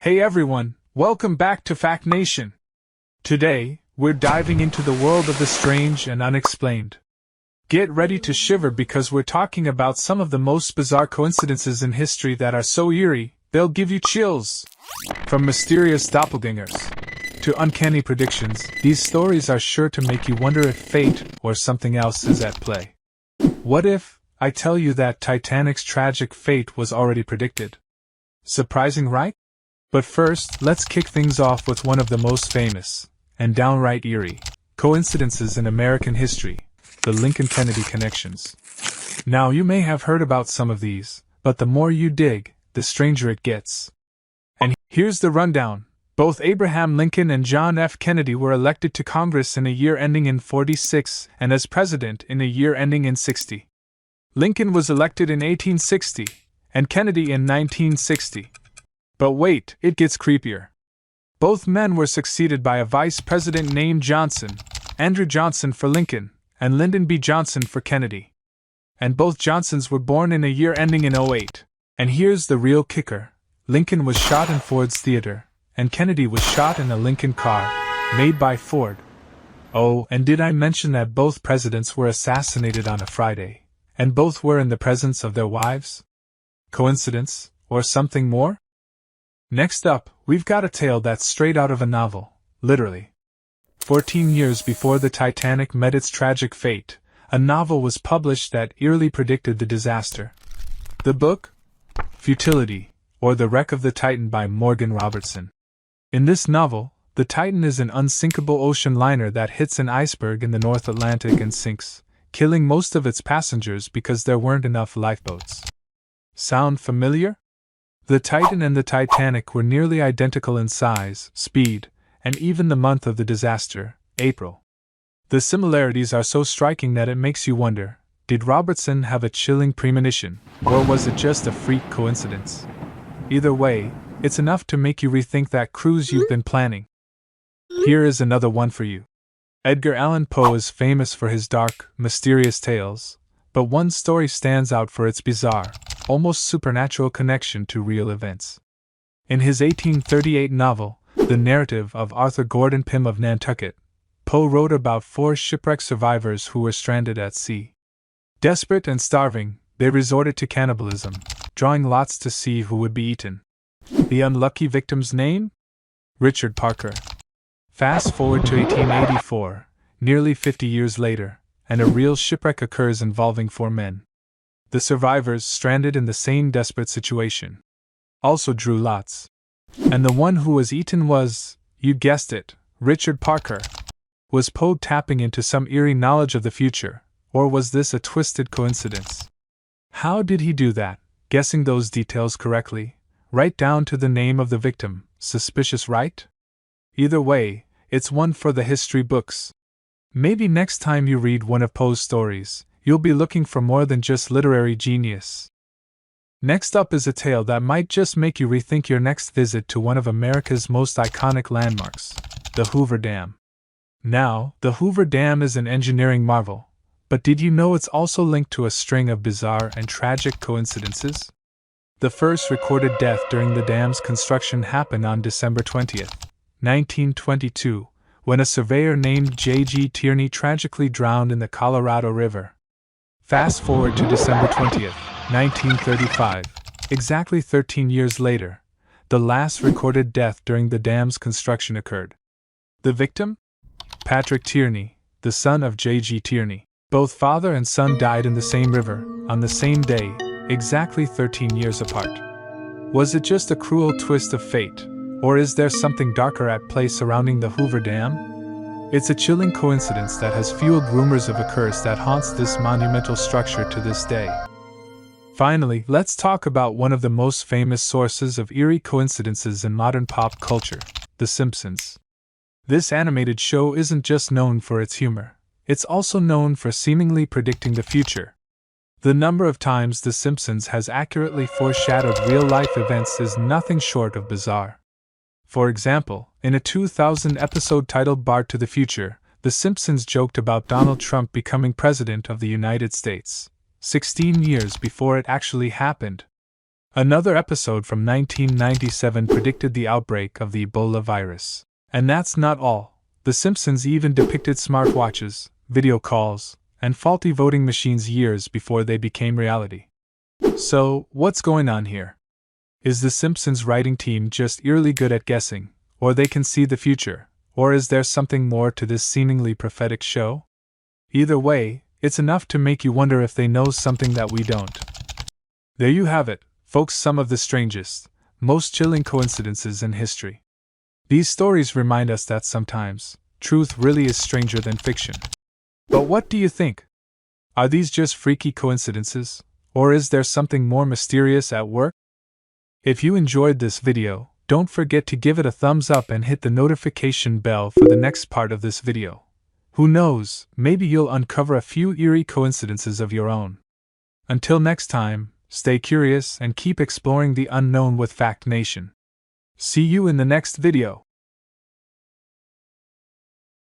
Hey everyone, welcome back to Fact Nation. Today, we're diving into the world of the strange and unexplained. Get ready to shiver because we're talking about some of the most bizarre coincidences in history that are so eerie, they'll give you chills. From mysterious doppelgangers to uncanny predictions, these stories are sure to make you wonder if fate or something else is at play. What if I tell you that Titanic's tragic fate was already predicted? Surprising, right? But first, let's kick things off with one of the most famous, and downright eerie, coincidences in American history, the Lincoln-Kennedy connections. Now, you may have heard about some of these, but the more you dig, the stranger it gets. And here's the rundown. Both Abraham Lincoln and John F. Kennedy were elected to Congress in a year ending in 46 and as president in a year ending in 60. Lincoln was elected in 1860, and Kennedy in 1960. But wait, it gets creepier. Both men were succeeded by a vice president named Johnson, Andrew Johnson for Lincoln, and Lyndon B. Johnson for Kennedy. And both Johnsons were born in a year ending in 08. And here's the real kicker. Lincoln was shot in Ford's theater, and Kennedy was shot in a Lincoln car, made by Ford. Oh, and did I mention that both presidents were assassinated on a Friday, and both were in the presence of their wives? Coincidence, or something more? Next up, we've got a tale that's straight out of a novel, literally. 14 years before the Titanic met its tragic fate, a novel was published that eerily predicted the disaster. The book? Futility, or The Wreck of the Titan by Morgan Robertson. In this novel, the Titan is an unsinkable ocean liner that hits an iceberg in the North Atlantic and sinks, killing most of its passengers because there weren't enough lifeboats. Sound familiar? The Titan and the Titanic were nearly identical in size, speed, and even the month of the disaster, April. The similarities are so striking that it makes you wonder, did Robertson have a chilling premonition, or was it just a freak coincidence? Either way, it's enough to make you rethink that cruise you've been planning. Here is another one for you. Edgar Allan Poe is famous for his dark, mysterious tales, but one story stands out for its bizarre, almost supernatural connection to real events. In his 1838 novel, The Narrative of Arthur Gordon Pym of Nantucket, Poe wrote about 4 shipwreck survivors who were stranded at sea. Desperate and starving, they resorted to cannibalism, drawing lots to see who would be eaten. The unlucky victim's name? Richard Parker. Fast forward to 1884, nearly 50 years later, and a real shipwreck occurs involving 4 men. The survivors, stranded in the same desperate situation, also drew lots. And the one who was eaten was, you guessed it, Richard Parker. Was Poe tapping into some eerie knowledge of the future, or was this a twisted coincidence? How did he do that, guessing those details correctly, right down to the name of the victim? Suspicious, right? Either way, it's one for the history books. Maybe next time you read one of Poe's stories, you'll be looking for more than just literary genius. Next up is a tale that might just make you rethink your next visit to one of America's most iconic landmarks, the Hoover Dam. Now, the Hoover Dam is an engineering marvel, but did you know it's also linked to a string of bizarre and tragic coincidences? The first recorded death during the dam's construction happened on December 20th, 1922, when a surveyor named J.G. Tierney tragically drowned in the Colorado River. Fast forward to December 20th, 1935, exactly 13 years later, the last recorded death during the dam's construction occurred. The victim? Patrick Tierney, the son of J.G. Tierney. Both father and son died in the same river, on the same day, exactly 13 years apart. Was it just a cruel twist of fate? Or is there something darker at play surrounding the Hoover Dam? It's a chilling coincidence that has fueled rumors of a curse that haunts this monumental structure to this day. Finally, let's talk about one of the most famous sources of eerie coincidences in modern pop culture, The Simpsons. This animated show isn't just known for its humor, it's also known for seemingly predicting the future. The number of times The Simpsons has accurately foreshadowed real-life events is nothing short of bizarre. For example, in a 2000 episode titled Bart to the Future, The Simpsons joked about Donald Trump becoming president of the United States, 16 years before it actually happened. Another episode from 1997 predicted the outbreak of the Ebola virus. And that's not all. The Simpsons even depicted smartwatches, video calls, and faulty voting machines years before they became reality. So, what's going on here? Is the Simpsons writing team just eerily good at guessing, or they can see the future, or is there something more to this seemingly prophetic show? Either way, it's enough to make you wonder if they know something that we don't. There you have it, folks, some of the strangest, most chilling coincidences in history. These stories remind us that sometimes, truth really is stranger than fiction. But what do you think? Are these just freaky coincidences, or is there something more mysterious at work? If you enjoyed this video, don't forget to give it a thumbs up and hit the notification bell for the next part of this video. Who knows, maybe you'll uncover a few eerie coincidences of your own. Until next time, stay curious and keep exploring the unknown with Fact Nation. See you in the next video.